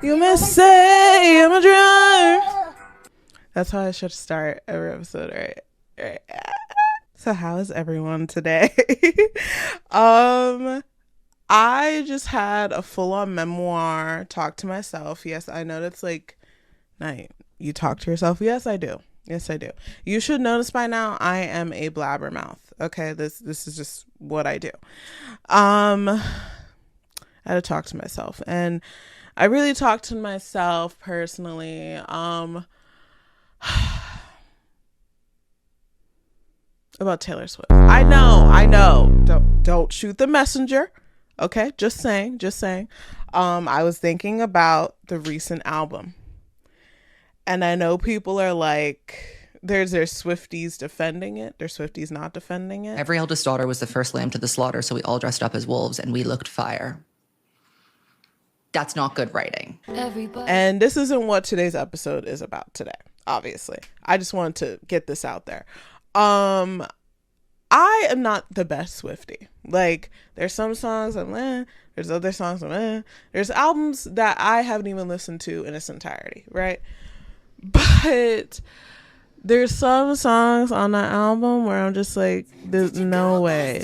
You may say I'm a drunk. That's how I should start every episode, right? So how is everyone today? I just had a full-on memoir talk to myself. Yes, I know that's like, night. You talk to yourself? Yes, I do. Yes, I do. You should notice by now I am a blabbermouth. Okay, this is just what I do. I had to talk to myself, and I really talked to myself personally. About Taylor Swift. I know. Don't shoot the messenger. Okay, just saying. I was thinking about the recent album, and I know people are like, there's Swifties defending it. There's Swifties not defending it. Every eldest daughter was the first lamb to the slaughter, so we all dressed up as wolves and we looked fire. That's not good writing. And this isn't what today's episode is about today, obviously. I just wanted to get this out there. I am not the best Swiftie. Like, there's some songs I'm there's other songs I'm there's albums that I haven't even listened to in its entirety, right? But there's some songs on that album where I'm just like, there's no way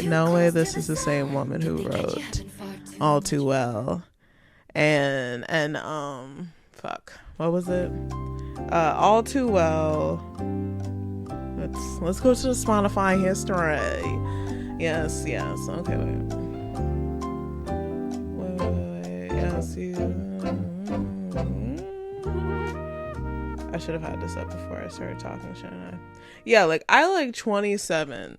this is the same woman who wrote All Too Well and fuck, what was it? All Too Well. Let's go to the Spotify history. Yes. Okay, wait. Yes, I should have had this up before I started talking, shouldn't I? Yeah, like I like 27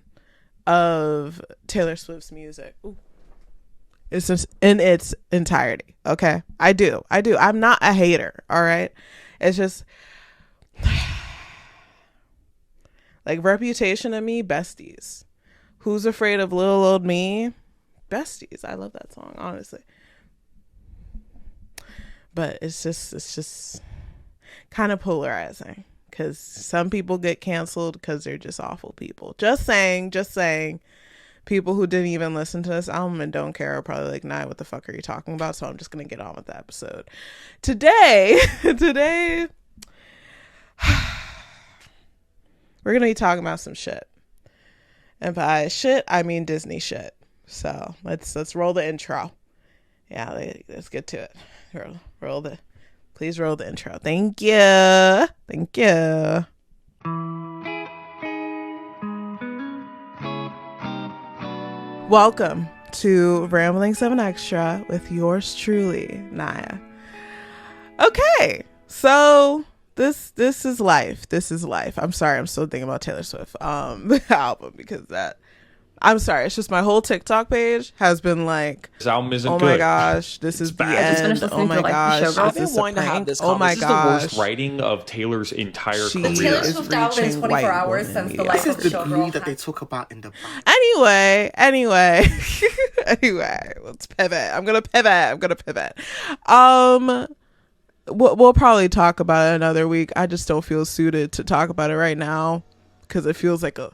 of Taylor Swift's music. Ooh. It's just in its entirety. Okay, I do. I'm not a hater. All right, it's just. Like Reputation of Me, Besties. Who's Afraid of Little Old Me? Besties. I love that song, honestly. But it's just kind of polarizing because some people get canceled because they're just awful people. Just saying. People who didn't even listen to this album and don't care are probably like, nah, what the fuck are you talking about? So I'm just going to get on with the episode. Today, we're going to be talking about some shit. And by shit, I mean Disney shit. So let's roll the intro. Yeah, let's get to it. Please roll the intro. Thank you. Welcome to Rambling 7 Extra with yours truly, Nyah. Okay, so this is life. I'm sorry, I'm still thinking about Taylor Swift album because I'm sorry, it's just my whole TikTok page has been like, this album isn't good. Oh my gosh, this is the end. Oh my gosh, I've been wanting to have this conversation. Oh my gosh, this is the worst writing of Tayller's entire career. Taylor Swift album is 24 hours since the life of the showgirl. This is the glee that they talk about in the Anyway, let's pivot. I'm gonna pivot. We'll probably talk about it another week. I just don't feel suited to talk about it right now because it feels like a.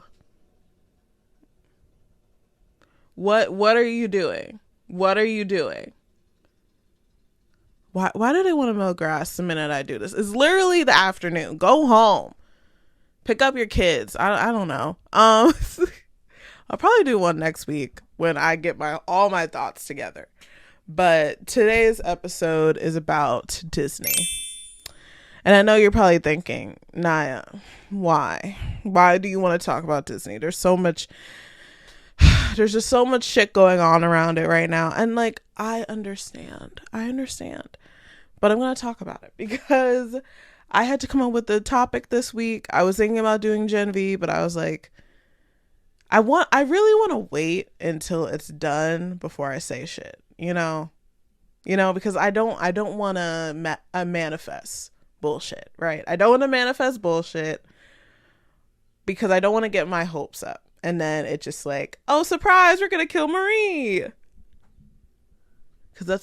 What are you doing? Why do they want to mow grass the minute I do this? It's literally the afternoon. Go home. Pick up your kids. I don't know. I'll probably do one next week when I get all my thoughts together. But today's episode is about Disney. And I know you're probably thinking, Nyah, why? Why do you want to talk about Disney? There's just so much shit going on around it right now. And like, I understand. But I'm going to talk about it because I had to come up with the topic this week. I was thinking about doing Gen V, but I was like, I really want to wait until it's done before I say shit, you know, because I don't want to manifest bullshit, right? I don't want to manifest bullshit because I don't want to get my hopes up. And then it's just like, oh, surprise, we're going to kill Marie. Because that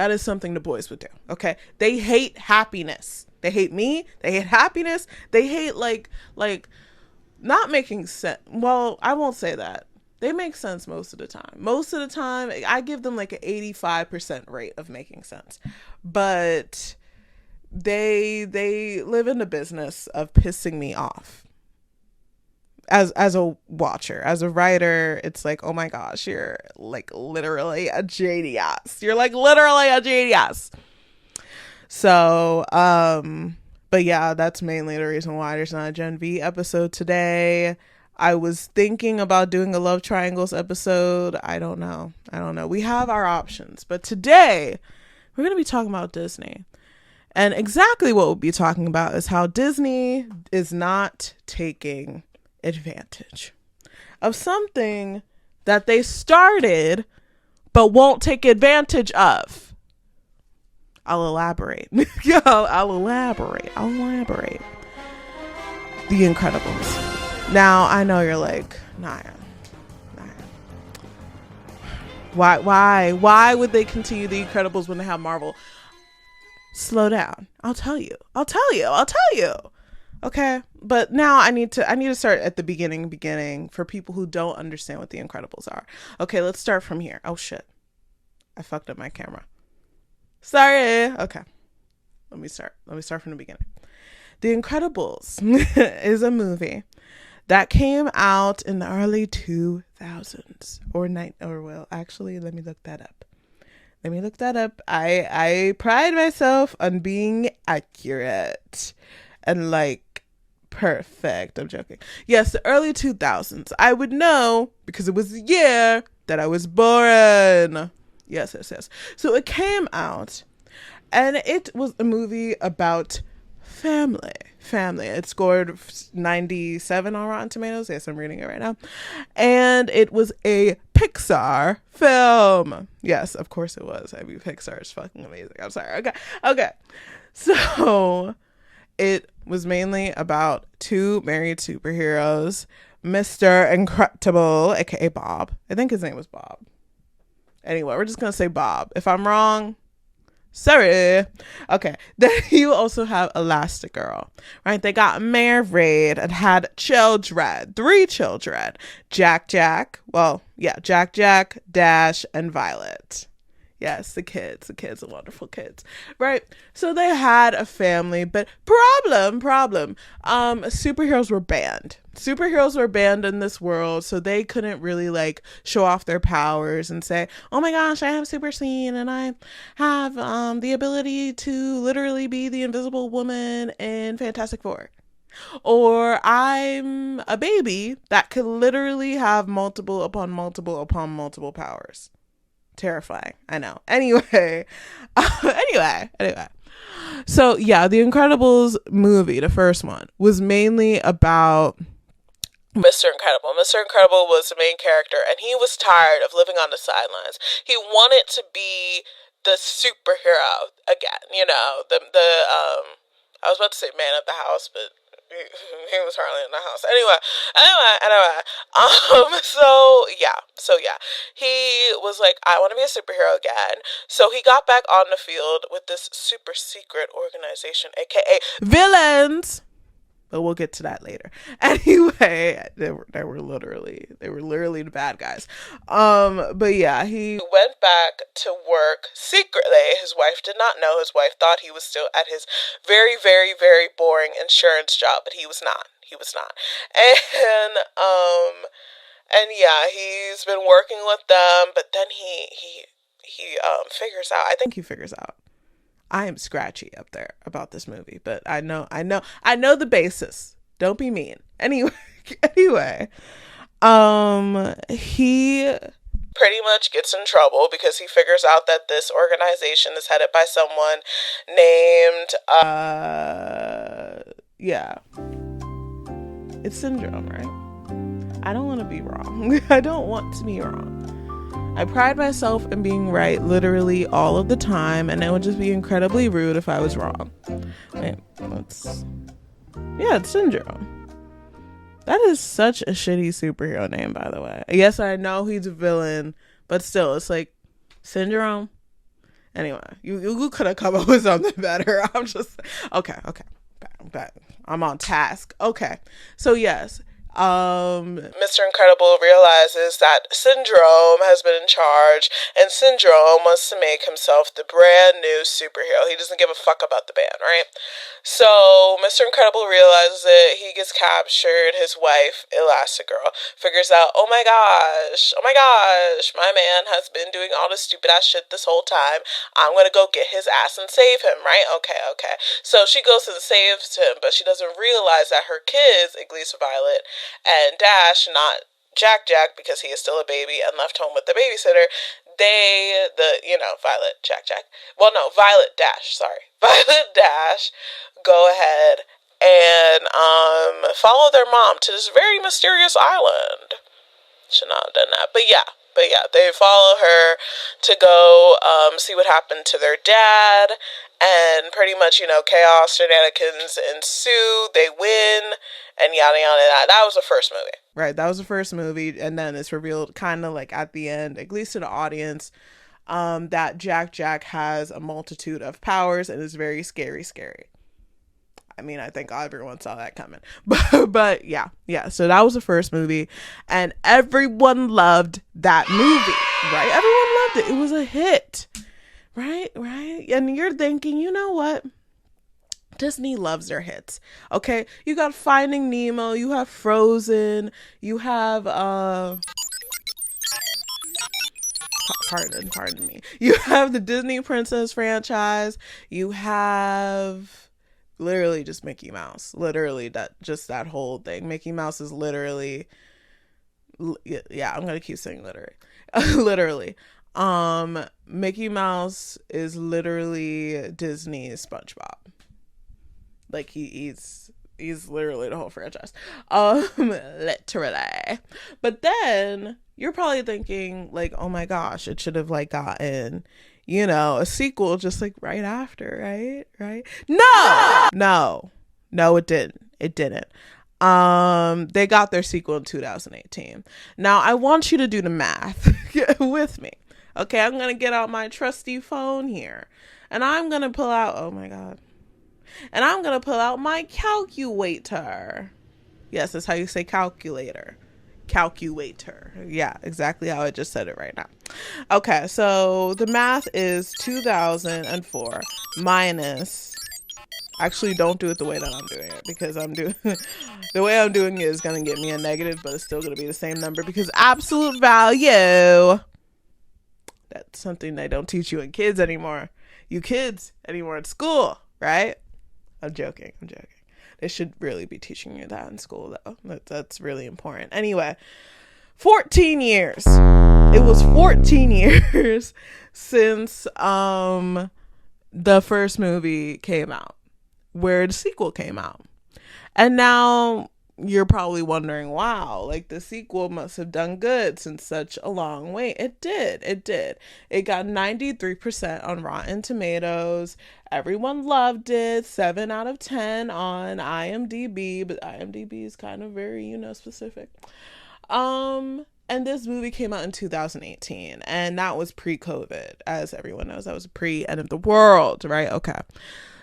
is something the boys would do. Okay. They hate happiness. They hate me. They hate happiness. They hate like not making sense. Well, I won't say that. They make sense most of the time. Most of the time, I give them like an 85% rate of making sense. But they live in the business of pissing me off. As a watcher, as a writer, it's like, oh my gosh, you're like literally a genius. You're like literally a genius. So, but yeah, that's mainly the reason why there's not a Gen V episode today. I was thinking about doing a love triangles episode. I don't know. We have our options. But today, we're going to be talking about Disney. And exactly what we'll be talking about is how Disney is not taking advantage of something that they started but won't take advantage of. I'll elaborate. I'll elaborate. The Incredibles. Now, I know you're like, Nyah. Why would they continue The Incredibles when they have Marvel? Slow down. I'll tell you. Okay? But now I need to start at the beginning for people who don't understand what The Incredibles are. Okay, let's start from here. Oh, shit. I fucked up my camera. Sorry. Okay. Let me start from the beginning. The Incredibles is a movie that came out in the early 2000s actually, let me look that up. I pride myself on being accurate and like perfect. I'm joking. Yes, the early 2000s. I would know because it was the year that I was born. Yes. So it came out and it was a movie about family. It scored 97 on Rotten Tomatoes. Yes, I'm reading it right now. And it was a Pixar film. Yes, of course it was. I mean, Pixar is fucking amazing. I'm sorry. Okay. So it was mainly about two married superheroes, Mr. Incredible, aka Bob. I think his name was Bob. Anyway, we're just going to say Bob. If I'm wrong, sorry. Okay. Then you also have Elastigirl, right? They got married and had children, 3 children. Jack, Dash, and Violet. Yes, the kids, the wonderful kids, right? So they had a family, but problem. Superheroes were banned. Superheroes were banned in this world, so they couldn't really like show off their powers and say, oh my gosh, I have super scene and I have the ability to literally be the Invisible Woman in Fantastic Four. Or I'm a baby that could literally have multiple upon multiple powers. Terrifying, I know. Anyway. So yeah, The Incredibles movie, the first one, was mainly about Mr. Incredible. Mr. Incredible was the main character, and he was tired of living on the sidelines. He wanted to be the superhero again. You know, I was about to say man of the house, but he was hardly in the house. Anyway. So yeah, he was like, I want to be a superhero again. So he got back on the field with this super secret organization, aka villains. But we'll get to that later. Anyway, they were literally the bad guys. But yeah, he went back to work secretly. His wife did not know. His wife thought he was still at his very, very, very boring insurance job, but he was not. And yeah, he's been working with them, but then he figures out. I think he figures out. I am scratchy up there about this movie, but I know the basis. Don't be mean. Anyway, he pretty much gets in trouble because he figures out that this organization is headed by someone named it's Syndrome, right? I don't want to be wrong. I pride myself in being right literally all of the time, and it would just be incredibly rude if I was wrong. It's Syndrome. That is such a shitty superhero name, by the way. Yes, I know he's a villain, but still, it's like Syndrome. Anyway, you could have come up with something better. I'm just okay. I'm on task. Okay, so yes, Mr. Incredible realizes that Syndrome has been in charge, and Syndrome wants to make himself the brand new superhero. He doesn't give a fuck about the band, right? So Mr. Incredible realizes it. He gets captured. His wife, Elastigirl, figures out, oh my gosh, my man has been doing all this stupid ass shit this whole time. I'm gonna go get his ass and save him, right? Okay. So she goes and saves him, but she doesn't realize that her kids, at least Violet and Dash, not Jack because he is still a baby and left home with the babysitter, Violet Dash go ahead and follow their mom to this very mysterious island. Should not have done that, but yeah, they follow her to go see what happened to their dad, and pretty much, chaos, shenanigans ensue, they win, and yada yada. That was the first movie. Right, that was the first movie, and then it's revealed kind of like at the end, at least to the audience, that Jack has a multitude of powers and is very scary. I mean, I think everyone saw that coming. But yeah. So that was the first movie, and everyone loved that movie, right? Everyone loved it. It was a hit, right? And you're thinking, you know what? Disney loves their hits. Okay, you got Finding Nemo, you have Frozen, you have pardon me. You have the Disney Princess franchise. You have literally just Mickey Mouse. Literally that whole thing. Mickey Mouse is literally, yeah, I'm gonna keep saying literally. Mickey Mouse is literally Disney's SpongeBob. Like he's literally the whole franchise. Literally. But then you're probably thinking like, oh my gosh, it should have like gotten, a sequel just like right after, right? No, it didn't. They got their sequel in 2018. Now I want you to do the math with me. Okay, I'm gonna get out my trusty phone here, and I'm gonna pull out, oh my god, and I'm gonna pull out my calculator. Yes, that's how you say calculator. Yeah, exactly how I just said it right now. Okay, so the math is 2004 minus, actually don't do it the way that I'm doing it, because the way I'm doing it is going to get me a negative, but it's still going to be the same number, because absolute value, that's something they don't teach you kids anymore at school, right? I'm joking. They should really be teaching you that in school, though. That's really important. Anyway, 14 years. It was 14 years since the first movie came out, where the sequel came out. And now you're probably wondering, wow, like the sequel must have done good since such a long wait. It did. It got 93% on Rotten Tomatoes. Everyone loved it. 7 out of 10 on IMDb, but IMDb is kind of very, specific. And this movie came out in 2018, and that was pre-COVID, as everyone knows. That was pre-end of the world, right? Okay.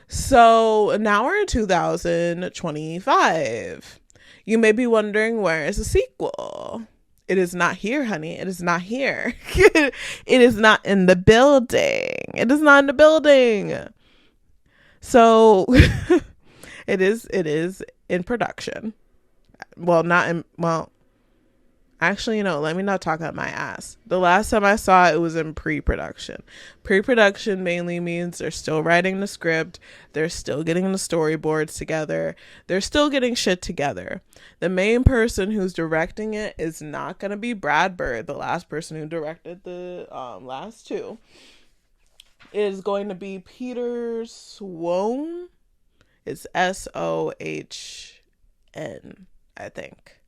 So now we're in 2025. You may be wondering, where is the sequel? It is not here, honey. It is not here. It is not in the building. So it is in production. Actually, let me not talk out my ass. The last time I saw it was in pre-production. Pre-production mainly means they're still writing the script. They're still getting the storyboards together. They're still getting shit together. The main person who's directing it is not going to be Brad Bird, the last person who directed the last two. It is going to be Peter Sohn. It's Sohn, I think.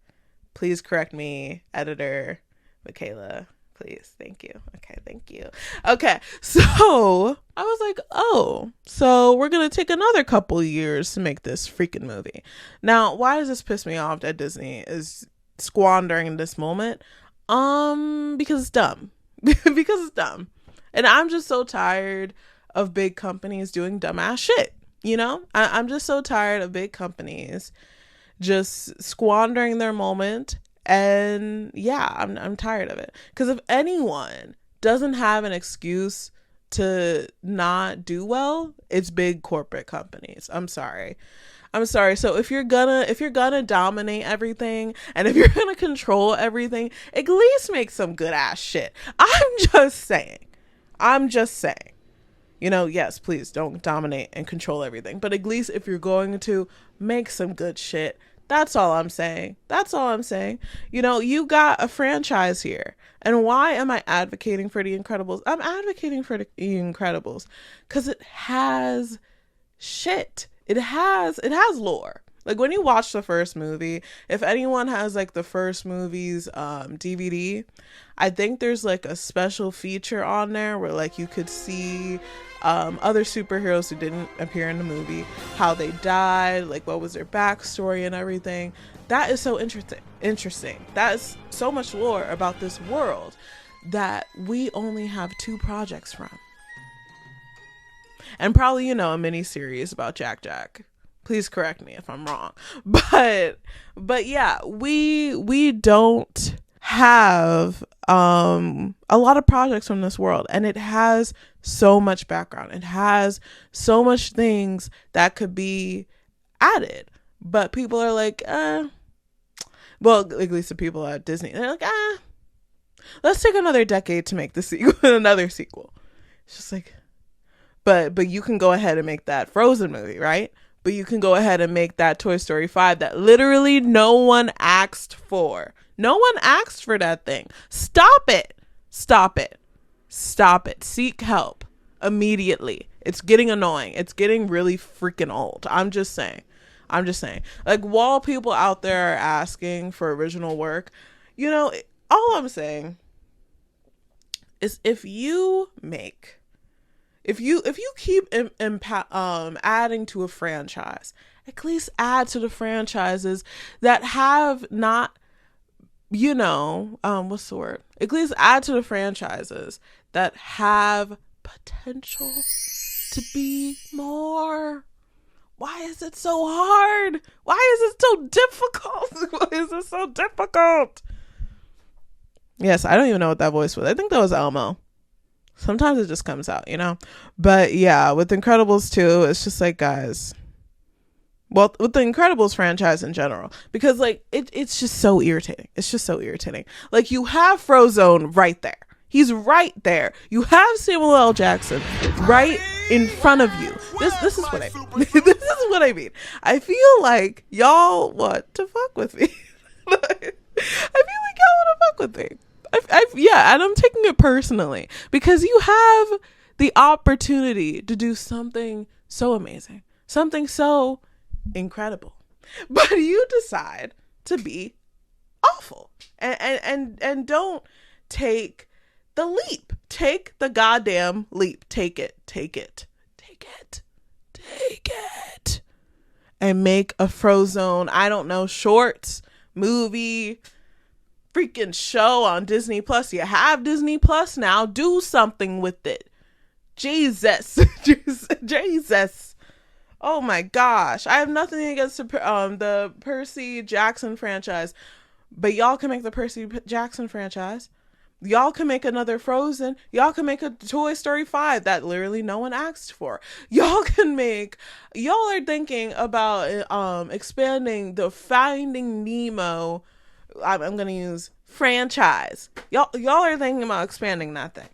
Please correct me, editor Mikaela. Please. Thank you. Okay, thank you. Okay, so I was like, oh, so we're going to take another couple years to make this freaking movie. Now, why does this piss me off that Disney is squandering this moment? Because it's dumb. Because it's dumb. And I'm just so tired of big companies doing dumbass shit. I'm just so tired of big companies just squandering their moment. And yeah, I'm tired of it. Because if anyone doesn't have an excuse to not do well, it's big corporate companies. I'm sorry. So if you're gonna dominate everything, and if you're gonna control everything, at least make some good ass shit. I'm just saying. Yes, please don't dominate and control everything. But at least if you're going to make some good shit, that's all I'm saying. You got a franchise here. And why am I advocating for The Incredibles? I'm advocating for The Incredibles because it has shit. It has lore. Like when you watch the first movie, if anyone has like the first movie's DVD, I think there's like a special feature on there where like you could see other superheroes who didn't appear in the movie, how they died, like what was their backstory and everything. That is so interesting. That is so much lore about this world that we only have 2 projects from. And probably, a mini series about Jack. Please correct me if I'm wrong. But yeah, we don't have a lot of projects from this world, and it has so much background. It has so much things that could be added. But people are like, well, at least the people at Disney, they're like, let's take another decade to make the sequel, another sequel. It's just like, but you can go ahead and make that Frozen movie, right? But you can go ahead and make that Toy Story 5 that literally no one asked for. No one asked for that thing. Stop it. Seek help immediately. It's getting annoying. It's getting really freaking old. I'm just saying. Like, while people out there are asking for original work, all I'm saying is if you keep adding to a franchise, at least add to the franchises that have not, what's the word? At least add to the franchises that have potential to be more. Why is it so hard? Why is it so difficult? Yes, I don't even know what that voice was. I think that was Elmo. Sometimes it just comes out, But yeah, with Incredibles 2, it's just like, guys. Well, with the Incredibles franchise in general. Because, like, it's just so irritating. Like, you have Frozone right there. He's right there. You have Samuel L. Jackson right in front of you. This is what I mean. I feel like y'all want to fuck with me. Yeah, and I'm taking it personally because you have the opportunity to do something so amazing, something so incredible, but you decide to be awful and don't take the leap. Take the goddamn leap. Take it, and make a Frozone, I don't know, shorts, movie, freaking show on Disney Plus. You have Disney Plus now. Do something with it. Jesus. Oh my gosh. I have nothing against the Percy Jackson franchise, but y'all can make the Percy Jackson franchise. Y'all can make another Frozen. Y'all can make a Toy Story 5 that literally no one asked for. Y'all are thinking about expanding the Finding Nemo, I'm going to use franchise. Y'all are thinking about expanding that thing.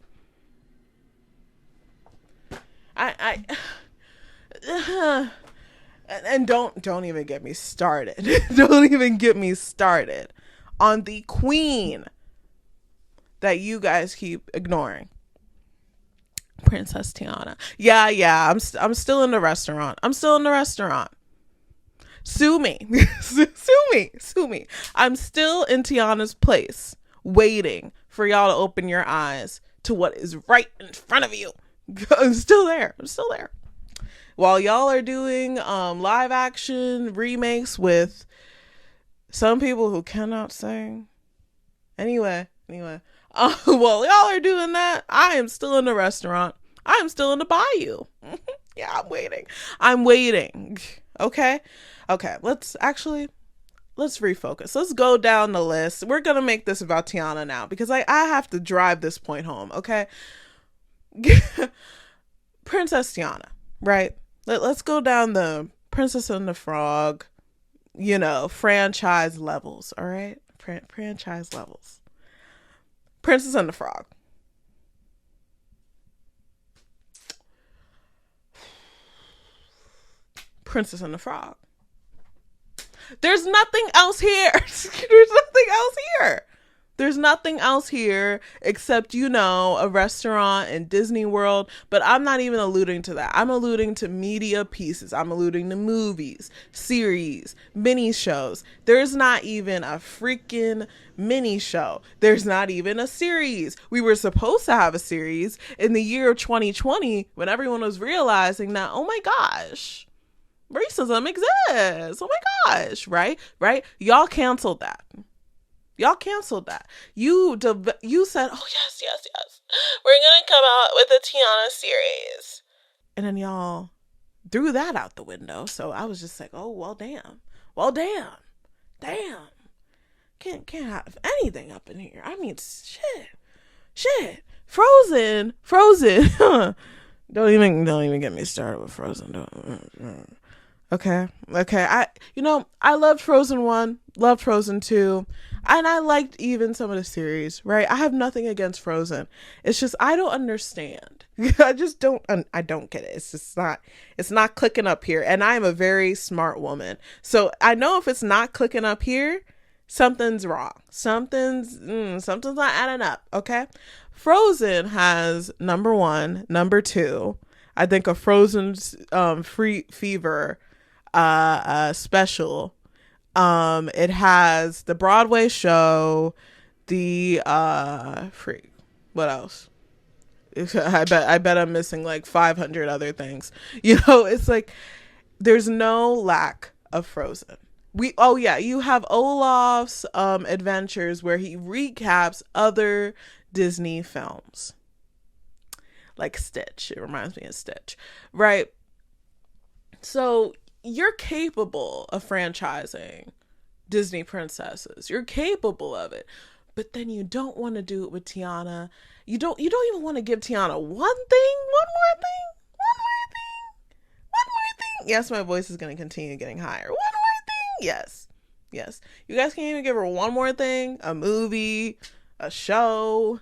And don't even get me started. Don't even get me started on the queen that you guys keep ignoring. Princess Tiana. Yeah, I'm still in the restaurant. Sue me. Sue me. I'm still in Tiana's place, waiting for y'all to open your eyes to what is right in front of you. I'm still there. While y'all are doing live action remakes with some people who cannot sing. Anyway. While y'all are doing that, I am still in the restaurant. I am still in the bayou. Yeah, I'm waiting. Okay, let's actually, let's refocus. Let's go down the list. We're going to make this about Tiana now because I have to drive this point home, okay? Princess Tiana, right? Let's go down the Princess and the Frog, franchise levels, all right? Franchise levels. Princess and the Frog. Princess and the Frog. There's nothing else here. There's nothing else here except, a restaurant in Disney World. But I'm not even alluding to that. I'm alluding to media pieces. I'm alluding to movies, series, mini shows. There's not even a freaking mini show. There's not even a series. We were supposed to have a series in the year of 2020 when everyone was realizing that, oh my gosh, racism exists. Oh my gosh, right? Y'all canceled that. You said, oh yes. We're going to come out with a Tiana series. And then y'all threw that out the window. So I was just like, oh, well, damn. Can't have anything up in here. I mean, shit. Frozen. Don't even get me started with Frozen. Okay. I loved Frozen 1, loved Frozen 2, and I liked even some of the series, right? I have nothing against Frozen. It's just, I don't understand. I don't get it. It's not clicking up here. And I'm a very smart woman. So I know if it's not clicking up here, something's wrong. Something's not adding up. Okay. Frozen has number 1, number 2, I think a Frozen Free Fever special. It has the Broadway show, the what else? I bet I'm missing like 500 other things. It's like there's no lack of Frozen. You have Olaf's adventures where he recaps other Disney films. Like Stitch. It reminds me of Stitch. Right? So you're capable of franchising Disney Princesses. You're capable of it. But then you don't want to do it with Tiana. You don't even want to give Tiana one more thing. Yes, my voice is going to continue getting higher. One more thing. Yes. You guys can't even give her one more thing. A movie, a show,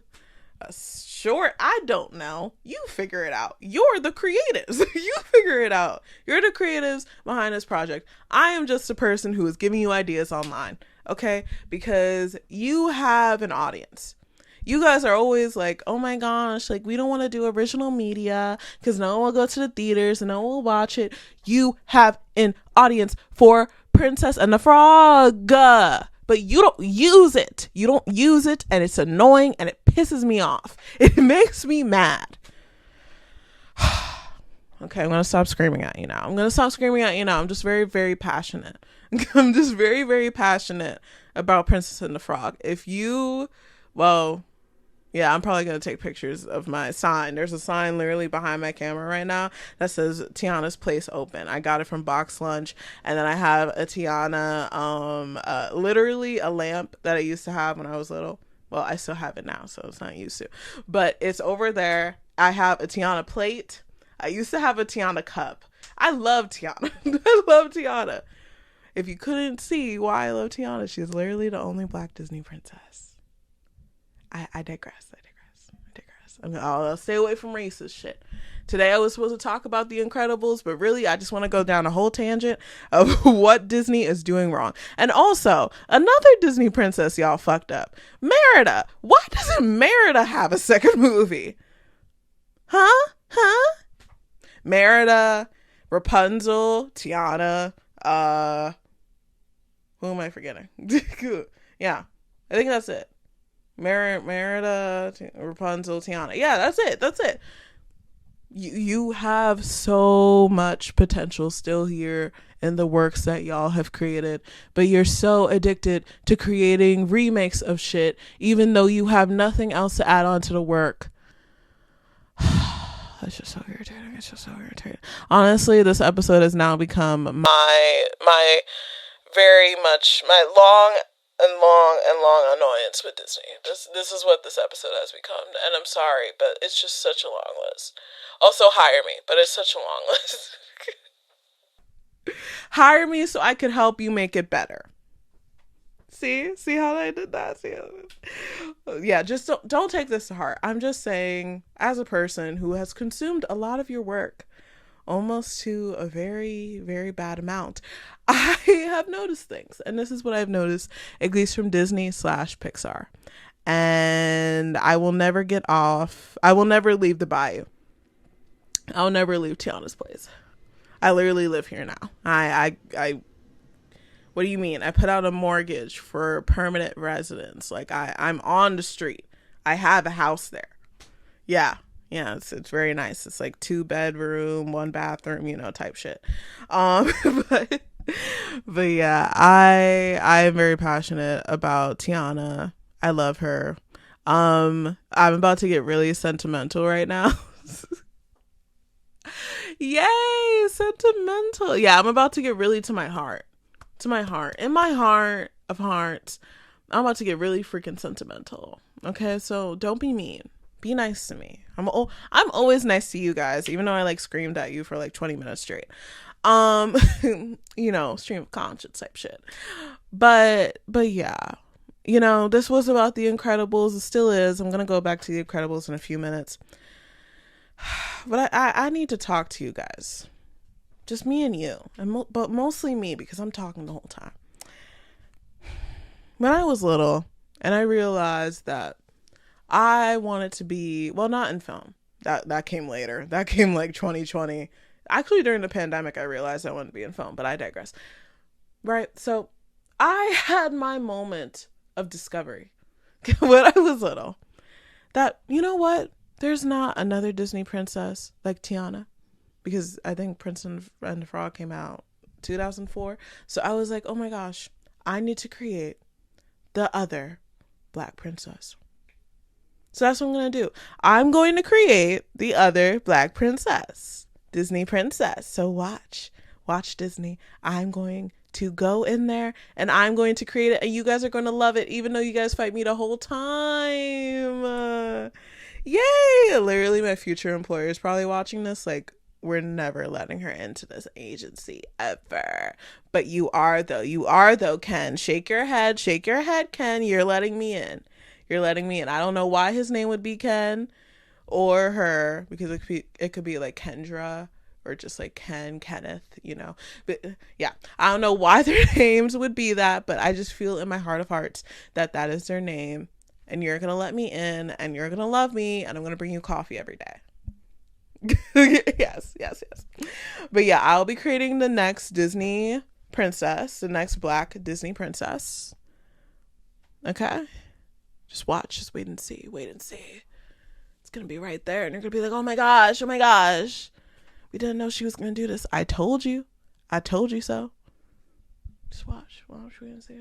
a short. I don't know. You figure it out. You're the creatives. You figure it out. You're the creatives behind this project. I am just a person who is giving you ideas online. Okay? Because you have an audience. You guys are always like, oh my gosh, like we don't want to do original media because no one will go to the theaters and no one will watch it. You have an audience for Princess and the Frog, but you don't use it. And it's annoying and it pisses me off. It makes me mad. Okay, I'm going to stop screaming at you now. I'm just very, very passionate. I'm just very, very passionate about Princess and the Frog. Yeah, I'm probably going to take pictures of my sign. There's a sign literally behind my camera right now that says Tiana's Place Open. I got it from Box Lunch. And then I have a Tiana, literally a lamp that I used to have when I was little. Well, I still have it now, so it's not used to. But it's over there. I have a Tiana plate. I used to have a Tiana cup. I love Tiana. I love Tiana. If you couldn't see why I love Tiana, she's literally the only Black Disney princess. I digress. I'll stay away from racist shit. Today I was supposed to talk about The Incredibles, but really I just want to go down a whole tangent of what Disney is doing wrong. And also, another Disney princess y'all fucked up. Merida. Why doesn't Merida have a second movie? Huh? Merida, Rapunzel, Tiana, who am I forgetting? Yeah, I think that's it. Merida, Rapunzel, Tiana. Yeah, that's it. You have so much potential still here in the works that y'all have created, but you're so addicted to creating remakes of shit, even though you have nothing else to add on to the work. It's just so irritating. Honestly, this episode has now become my very much my long annoyance with Disney. This is what this episode has become, and I'm sorry, but it's just such a long list. Also, hire me, but it's such a long list. Hire me so I could help you make it better. See how I did that? Yeah, just don't take this to heart. I'm just saying, as a person who has consumed a lot of your work, almost to a very, very bad amount, I have noticed things. And this is what I've noticed, at least from Disney/Pixar. And I will never get off. I will never leave the bayou. I'll never leave Tiana's place. I literally live here now. I what do you mean? I put out a mortgage for permanent residence. Like I'm on the street. I have a house there. Yeah, it's very nice. It's like 2-bedroom, 1 bathroom, type shit. But yeah, I am very passionate about Tiana. I love her. I'm about to get really sentimental right now. Yay, sentimental. Yeah, I'm about to get really to my heart. In my heart of hearts, I'm about to get really freaking sentimental. Okay, so don't be mean. Be nice to me. I'm always nice to you guys, even though I like screamed at you for like 20 minutes straight. Stream of conscience type shit. But yeah, this was about The Incredibles. It still is. I'm gonna go back to The Incredibles in a few minutes. But I need to talk to you guys. Just me and you, but mostly me, because I'm talking the whole time. When I was little, and I realized that I wanted to be, well, not in film. That came later. That came like 2020. Actually, during the pandemic, I realized I wanted to be in film, but I digress. Right? So I had my moment of discovery when I was little. That, you know what? There's not another Disney princess like Tiana. Because I think Prince and the Frog came out 2004. So I was like, oh my gosh, I need to create the other Black princess. So that's what I'm going to do. I'm going to create the other Black princess, Disney princess. So watch Disney. I'm going to go in there and I'm going to create it. And you guys are going to love it, even though you guys fight me the whole time. Yay! Literally, my future employer is probably watching this like, we're never letting her into this agency ever. But you are though, Ken. Shake your head, Ken. You're letting me in. I don't know why his name would be Ken or her, because it could be like Kendra or just like Kenneth, But yeah, I don't know why their names would be that, but I just feel in my heart of hearts that is their name. And you're going to let me in and you're going to love me and I'm going to bring you coffee every day. Yes. But yeah, I'll be creating the next Disney princess, the next Black Disney princess. Okay? Just watch, just wait and see. It's gonna be right there and you're gonna be like, oh my gosh, we didn't know she was gonna do this. I told you so. Just watch, wait and see.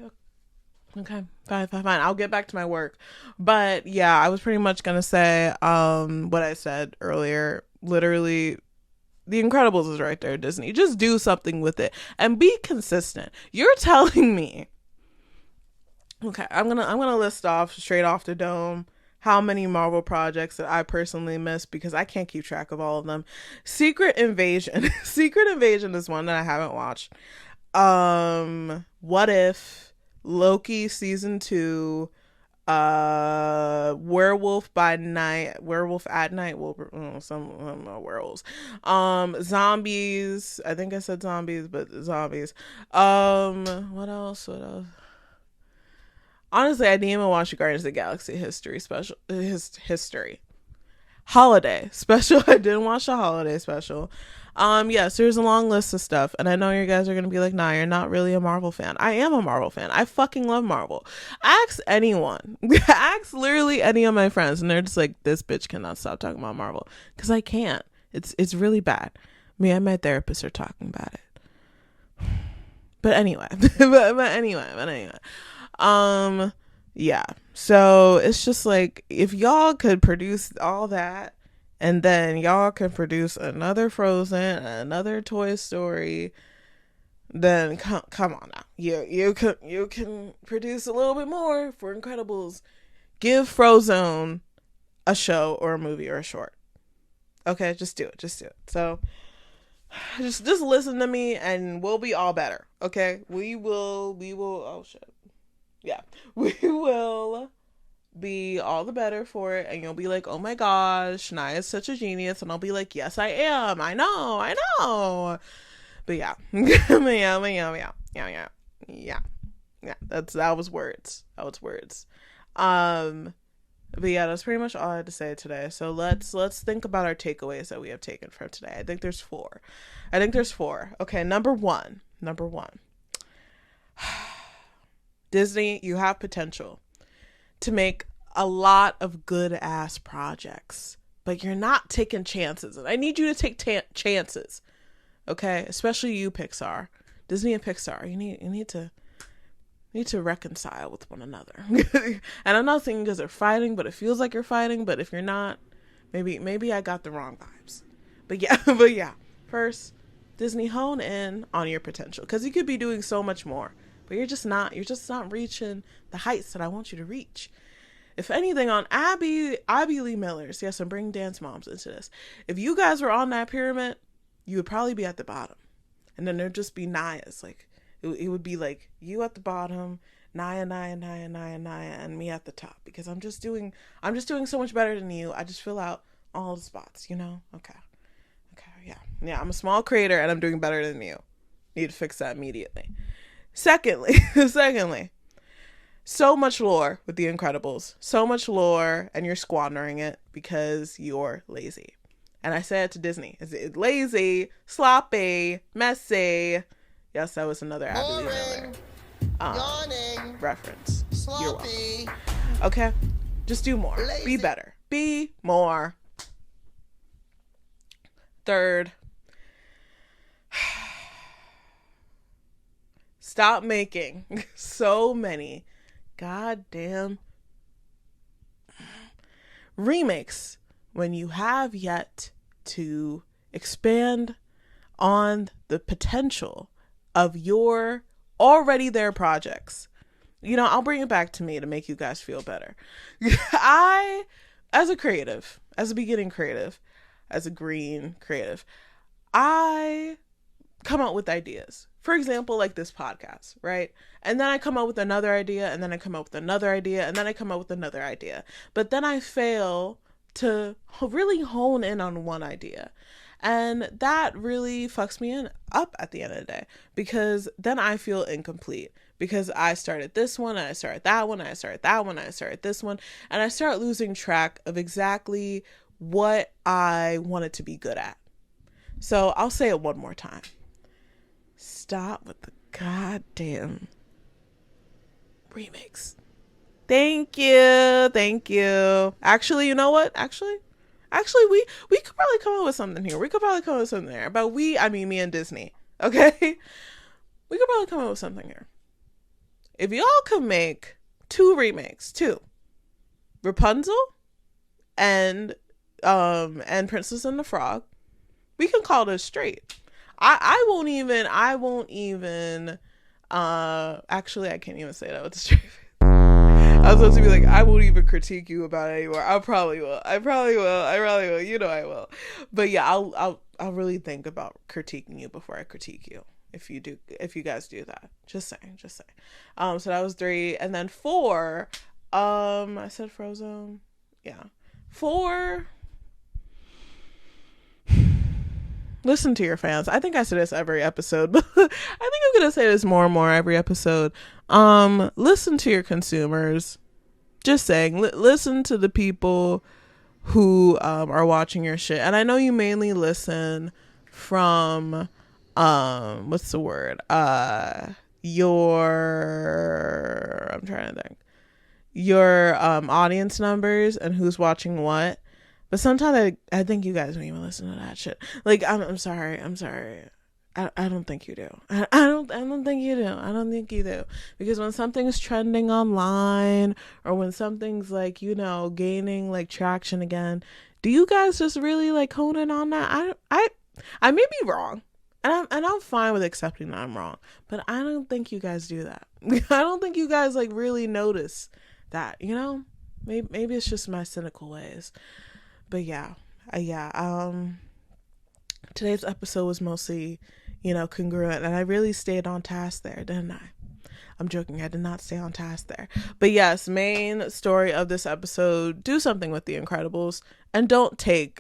Okay, fine. I'll get back to my work. But yeah, I was pretty much gonna say what I said earlier. Literally, The Incredibles is right there, Disney. Just do something with it and be consistent. You're telling me. Okay, I'm gonna list off straight off the dome how many Marvel projects that I personally missed because I can't keep track of all of them. Secret Invasion. Secret Invasion is one that I haven't watched. What If, Loki season 2, Werewolf at Night, some werewolves, zombies. I think I said zombies, but zombies. What else? Honestly, I didn't even watch the Guardians of the Galaxy holiday special. I didn't watch the holiday special. Yes, there's a long list of stuff, and I know you guys are gonna be like, nah, you're not really a Marvel fan. I am a Marvel fan. I fucking love Marvel. Ask anyone. Ask literally any of my friends, and they're just like, this bitch cannot stop talking about Marvel. Because I can't. It's really bad. Me and my therapist are talking about it. But anyway. Yeah. So it's just like, if y'all could produce all that, and then y'all can produce another Frozen, another Toy Story, then come on now. You can produce a little bit more for Incredibles. Give Frozone a show or a movie or a short. Okay, just do it. So just listen to me and we'll be all better. Okay? We will oh shit. Yeah. We will be all the better for it, and you'll be like, oh my gosh, Nyah is such a genius, and I'll be like, yes I am, I know. But yeah. Yeah, that was words. But yeah, that's pretty much all I had to say today. So let's think about our takeaways that we have taken from today. I think there's four. Okay, number one. Disney, you have potential to make a lot of good ass projects, but you're not taking chances. And I need you to take chances. Okay? Especially you, Pixar. Disney and Pixar. You need to reconcile with one another. And I'm not saying because they're fighting, but it feels like you're fighting. But if you're not, maybe I got the wrong vibes. But yeah. First, Disney, hone in on your potential, because you could be doing so much more, but you're just not reaching the heights that I want you to reach. If anything, on Abby Lee Miller's, yes, I'm bringing dance moms into this. If you guys were on that pyramid, you would probably be at the bottom, and then there'd just be Nyah's. Like it would be like you at the bottom, Nyah, and me at the top, because I'm just doing so much better than you. I just fill out all the spots, you know? Okay, yeah. I'm a small creator and I'm doing better than you. Need to fix that immediately. Secondly, so much lore with The Incredibles. So much lore, and you're squandering it because you're lazy. And I say it to Disney. It's lazy, sloppy, messy. Yes, that was another Abby Lee Miller reference. Sloppy. You're welcome. Okay? Just do more. Lazy. Be better. Be more. Third, stop making so many goddamn remakes when you have yet to expand on the potential of your already there projects. You know, I'll bring it back to me to make you guys feel better. I, as a creative, as a beginning creative, as a green creative, I come up with ideas. For example, like this podcast, right? And then I come up with another idea, and then I come up with another idea, and then I come up with another idea. But then I fail to really hone in on one idea. And that really fucks me up at the end of the day, because then I feel incomplete, because I started this one, and I started that one, and I started that one, and I started this one, and I start losing track of exactly what I wanted to be good at. So I'll say it one more time. Stop with the goddamn remakes. Thank you. Actually, you know what? Actually, we could probably come up with something here. We could probably come up with something there. But I mean me and Disney. Okay? We could probably come up with something here. If y'all could make two remakes, Rapunzel and Princess and the Frog, we can call this straight. I won't even actually I can't even say that with a straight face. I was supposed to be like, I won't even critique you about it anymore. I probably will. You know I will. But yeah, I'll really think about critiquing you before I critique you. If you guys do that. Just saying. So that was 3. And then 4, I said Frozone. Yeah. 4, listen to your fans. I think I say this every episode, but I think I'm gonna say this more and more every episode. Listen to your consumers. Just saying, listen to the people who are watching your shit. And I know you mainly listen from what's the word? Your audience numbers and who's watching what. But sometimes I think you guys don't even listen to that shit. Like, I'm sorry. I don't think you do. I don't think you do. I don't think you do. Because when something's trending online, or when something's like, you know, gaining like traction again, do you guys just really like hone in on that? I may be wrong. And I'm fine with accepting that I'm wrong, but I don't think you guys do that. I don't think you guys like really notice that, you know? Maybe it's just my cynical ways. But yeah. Today's episode was mostly, you know, congruent, and I really stayed on task there, didn't I? I'm joking. I did not stay on task there. But yes, main story of this episode, do something with The Incredibles, and don't take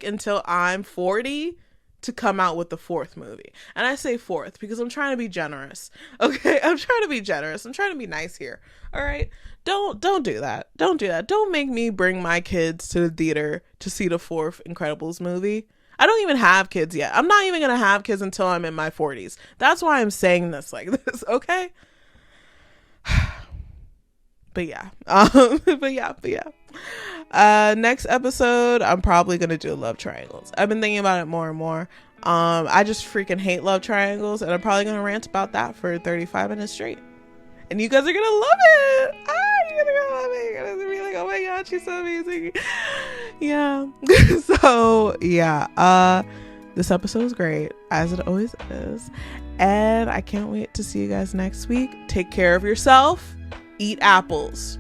until I'm 40 to come out with the fourth movie. And I say fourth because I'm trying to be generous. Okay? I'm trying to be generous. I'm trying to be nice here. All right? Don't do that. Don't do that. Don't make me bring my kids to the theater to see the fourth Incredibles movie. I don't even have kids yet. I'm not even going to have kids until I'm in my 40s. That's why I'm saying this like this, okay? But yeah. Next episode, I'm probably going to do love triangles. I've been thinking about it more and more. I just freaking hate love triangles, and I'm probably going to rant about that for 35 minutes straight. And you guys are going to love it. You're going to love it. You're going to be like, oh my God, she's so amazing. Yeah. So, yeah. This episode was great, as it always is. And I can't wait to see you guys next week. Take care of yourself. Eat apples.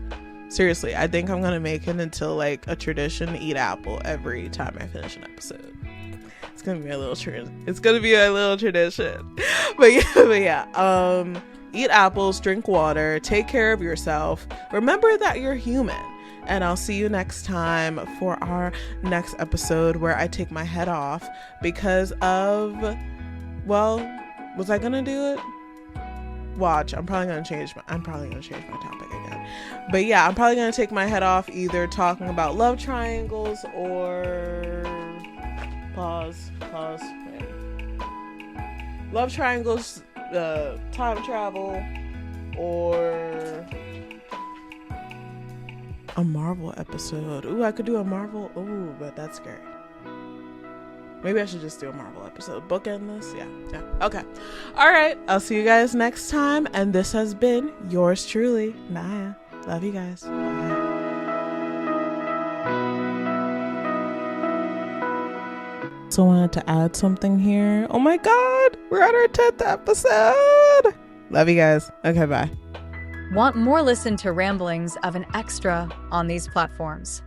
Seriously, I think I'm going to make it until like a tradition to eat apple every time I finish an episode. It's going to be a little tradition. But yeah. Eat apples, drink water, take care of yourself. Remember that you're human. And I'll see you next time for our next episode where I take my head off because of, well, was I gonna do it? Watch, I'm probably gonna change my topic again. But yeah, I'm probably gonna take my head off either talking about love triangles or pause. Wait. Love triangles, time travel, or a Marvel episode. Ooh, I could do a Marvel. Ooh, but that's scary. Maybe I should just do a Marvel episode. Bookend this? Yeah. Okay. All right. I'll see you guys next time. And this has been yours truly, Nyah. Love you guys. Bye. So I wanted to add something here. Oh my God. We're at our 10th episode. Love you guys. Okay, bye. Want more? Listen to ramblings of an extra on these platforms.